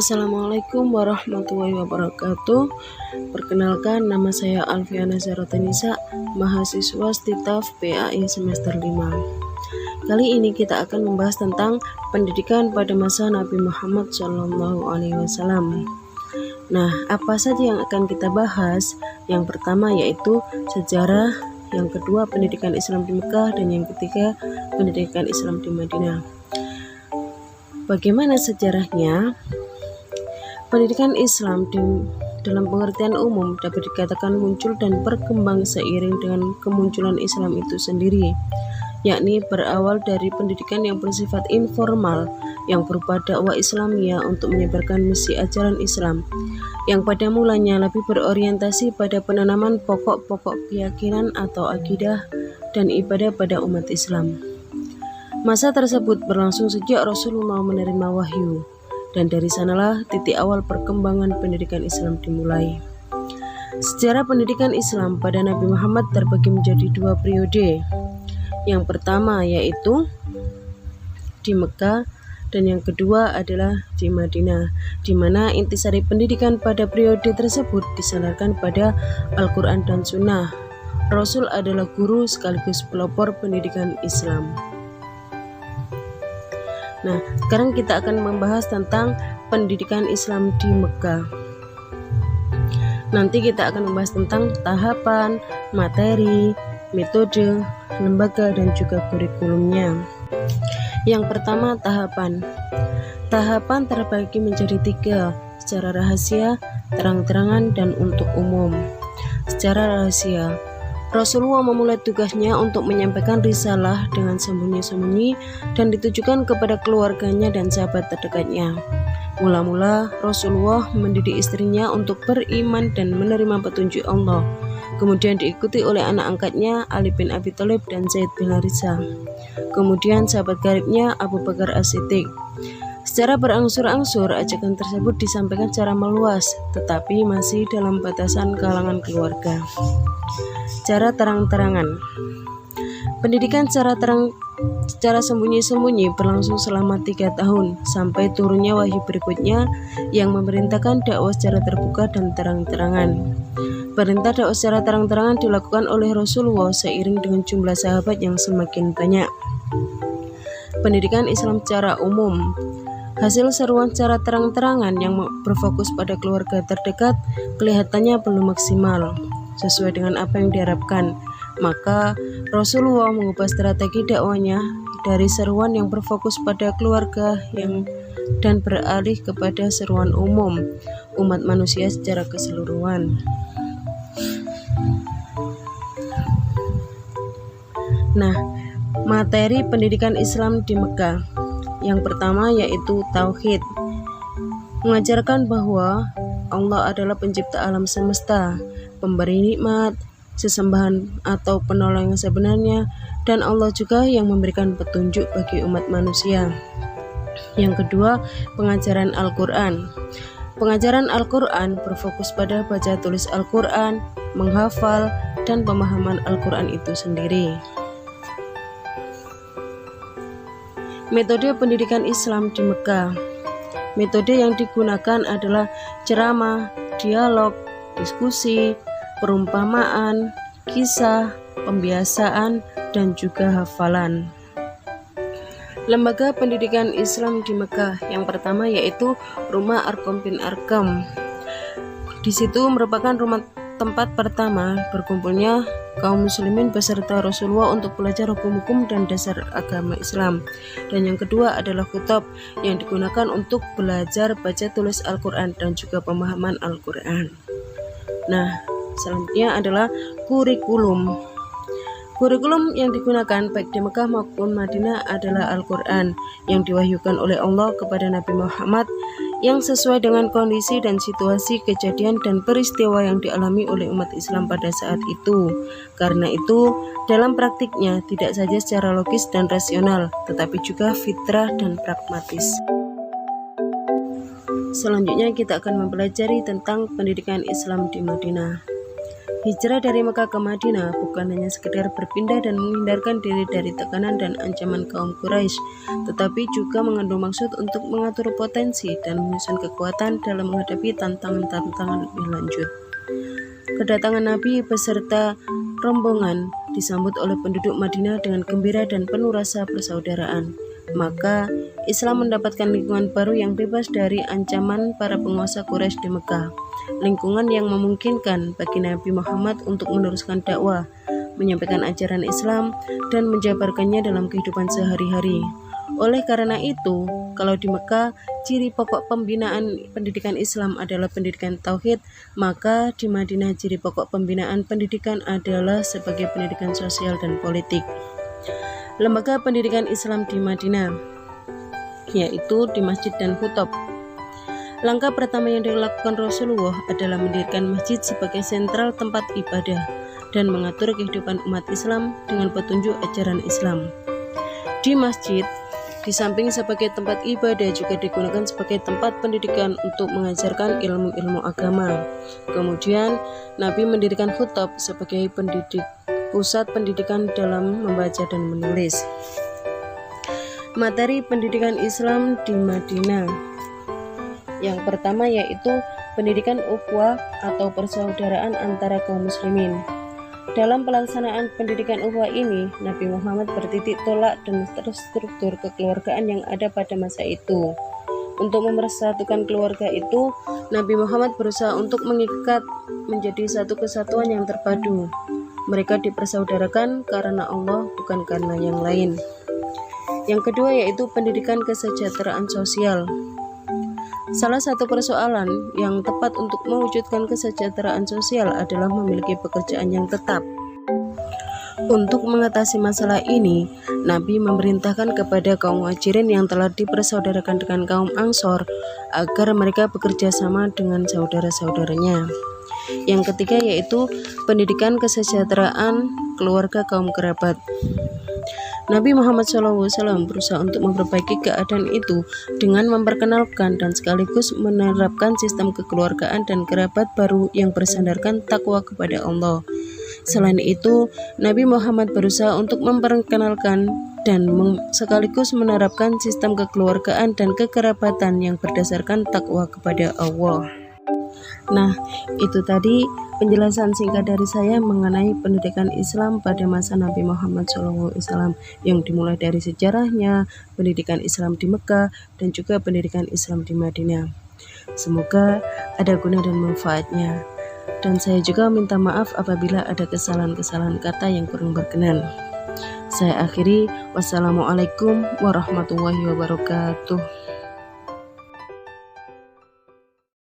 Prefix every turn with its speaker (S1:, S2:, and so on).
S1: Assalamualaikum warahmatullahi wabarakatuh. Perkenalkan, nama saya Alfiana Zarotanisa, mahasiswa STITAF PAI semester 5. Kali ini kita akan membahas tentang pendidikan pada masa Nabi Muhammad SAW. Nah, apa saja yang akan kita bahas? Yang pertama yaitu sejarah, yang kedua pendidikan Islam di Mekah, dan yang ketiga pendidikan Islam di Madinah. Bagaimana sejarahnya? Pendidikan Islam dalam pengertian umum dapat dikatakan muncul dan berkembang seiring dengan kemunculan Islam itu sendiri, yakni berawal dari pendidikan yang bersifat informal yang berupa dakwah Islamiyah untuk menyebarkan misi ajaran Islam, yang pada mulanya lebih berorientasi pada penanaman pokok-pokok keyakinan atau akidah dan ibadah pada umat Islam. Masa tersebut berlangsung sejak Rasulullah menerima wahyu, dan dari sanalah titik awal perkembangan pendidikan Islam dimulai. Sejarah pendidikan Islam pada Nabi Muhammad terbagi menjadi dua periode. Yang pertama yaitu di Mekah, dan yang kedua adalah di Madinah, di mana intisari pendidikan pada periode tersebut disandarkan pada Al-Quran dan Sunnah. Rasul adalah guru sekaligus pelopor pendidikan Islam. Nah, sekarang kita akan membahas tentang pendidikan Islam di Mekah. Nanti kita akan membahas tentang tahapan, materi, metode, lembaga, dan juga kurikulumnya. Yang pertama, tahapan. Tahapan terbagi menjadi 3, secara rahasia, terang-terangan, dan untuk umum. Secara rahasia, Rasulullah memulai tugasnya untuk menyampaikan risalah dengan sembunyi-sembunyi dan ditujukan kepada keluarganya dan sahabat terdekatnya. Mula-mula Rasulullah mendidik istrinya untuk beriman dan menerima petunjuk Allah. Kemudian diikuti oleh anak angkatnya Ali bin Abi Thalib dan Zaid bin Haritha. Kemudian sahabat karibnya Abu Bakar As-Siddiq. Secara berangsur-angsur ajakan tersebut disampaikan secara meluas, tetapi masih dalam batasan kalangan keluarga. Cara terang-terangan. Pendidikan secara sembunyi-sembunyi berlangsung selama 3 tahun sampai turunnya wahyu berikutnya yang memerintahkan dakwah secara terbuka dan terang-terangan. Perintah dakwah secara terang-terangan dilakukan oleh Rasulullah seiring dengan jumlah sahabat yang semakin banyak. Pendidikan Islam secara umum. Hasil seruan secara terang-terangan yang berfokus pada keluarga terdekat kelihatannya belum maksimal sesuai dengan apa yang diharapkan. Maka Rasulullah mengubah strategi dakwanya dari seruan yang berfokus pada keluarga dan beralih kepada seruan umum umat manusia secara keseluruhan. Nah, materi pendidikan Islam di Mekah. Yang pertama yaitu tauhid. Mengajarkan bahwa Allah adalah pencipta alam semesta, pemberi nikmat, sesembahan atau penolong yang sebenarnya, dan Allah juga yang memberikan petunjuk bagi umat manusia. Yang kedua, pengajaran Al-Quran. Pengajaran Al-Quran berfokus pada baca tulis Al-Quran, menghafal, dan pemahaman Al-Quran itu sendiri. Metode pendidikan Islam di Mekah. Metode yang digunakan adalah ceramah, dialog, diskusi, perumpamaan, kisah, pembiasaan, dan juga hafalan. Lembaga pendidikan Islam di Mekah. Yang pertama yaitu Rumah Arqam bin Arqam. Di situ merupakan rumah tempat pertama berkumpulnya kaum muslimin beserta Rasulullah untuk belajar hukum-hukum dan dasar agama Islam. Dan yang kedua adalah kutab yang digunakan untuk belajar baca tulis Al-Quran dan juga pemahaman Al-Quran. Nah, selanjutnya adalah kurikulum. Kurikulum yang digunakan baik di Mekah maupun Madinah adalah Al-Quran yang diwahyukan oleh Allah kepada Nabi Muhammad yang sesuai dengan kondisi dan situasi kejadian dan peristiwa yang dialami oleh umat Islam pada saat itu. Karena itu, dalam praktiknya tidak saja secara logis dan rasional, tetapi juga fitrah dan pragmatis. Selanjutnya kita akan mempelajari tentang pendidikan Islam di Madinah. Hijrah dari Mekah ke Madinah bukan hanya sekedar berpindah dan menghindarkan diri dari tekanan dan ancaman kaum Quraisy, tetapi juga mengandung maksud untuk mengatur potensi dan menyusun kekuatan dalam menghadapi tantangan-tantangan lebih lanjut. Kedatangan Nabi beserta rombongan disambut oleh penduduk Madinah dengan gembira dan penuh rasa persaudaraan. Maka Islam mendapatkan lingkungan baru yang bebas dari ancaman para penguasa Quraisy di Mekah. Lingkungan yang memungkinkan bagi Nabi Muhammad untuk meneruskan dakwah, menyampaikan ajaran Islam, dan menjabarkannya dalam kehidupan sehari-hari. Oleh karena itu, kalau di Mekah ciri pokok pembinaan pendidikan Islam adalah pendidikan tauhid, maka di Madinah ciri pokok pembinaan pendidikan adalah sebagai pendidikan sosial dan politik. Lembaga pendidikan Islam di Madinah, yaitu di masjid dan khutbah. Langkah pertama yang dilakukan Rasulullah adalah mendirikan masjid sebagai sentral tempat ibadah dan mengatur kehidupan umat Islam dengan petunjuk ajaran Islam. Di masjid, di samping sebagai tempat ibadah juga digunakan sebagai tempat pendidikan untuk mengajarkan ilmu-ilmu agama. Kemudian, Nabi mendirikan khutbah sebagai pusat pendidikan dalam membaca dan menulis. Materi pendidikan Islam di Madinah. Yang pertama yaitu pendidikan ukhuwah atau persaudaraan antara kaum muslimin. Dalam pelaksanaan pendidikan ukhuwah ini, Nabi Muhammad bertitik tolak dan struktur kekeluargaan yang ada pada masa itu. Untuk mempersatukan keluarga itu, Nabi Muhammad berusaha untuk mengikat menjadi satu kesatuan yang terpadu. Mereka dipersaudarakan karena Allah, bukan karena yang lain. Yang kedua yaitu pendidikan kesejahteraan sosial. Salah satu persoalan yang tepat untuk mewujudkan kesejahteraan sosial adalah memiliki pekerjaan yang tetap. Untuk mengatasi masalah ini, Nabi memerintahkan kepada kaum Muhajirin yang telah dipersaudarakan dengan kaum Ansor agar mereka bekerja sama dengan saudara-saudaranya. Yang ketiga yaitu pendidikan kesejahteraan keluarga kaum kerabat. Nabi Muhammad SAW berusaha untuk memperbaiki keadaan itu dengan memperkenalkan dan sekaligus menerapkan sistem kekeluargaan dan kerabat baru yang bersandarkan takwa kepada Allah. Selain itu, Nabi Muhammad berusaha untuk memperkenalkan dan sekaligus menerapkan sistem kekeluargaan dan kekerabatan yang berdasarkan takwa kepada Allah. Nah, itu tadi penjelasan singkat dari saya mengenai pendidikan Islam pada masa Nabi Muhammad SAW yang dimulai dari sejarahnya, pendidikan Islam di Mekah, dan juga pendidikan Islam di Madinah. Semoga ada guna dan manfaatnya. Dan saya juga minta maaf apabila ada kesalahan-kesalahan kata yang kurang berkenan. Saya akhiri, wassalamualaikum warahmatullahi wabarakatuh.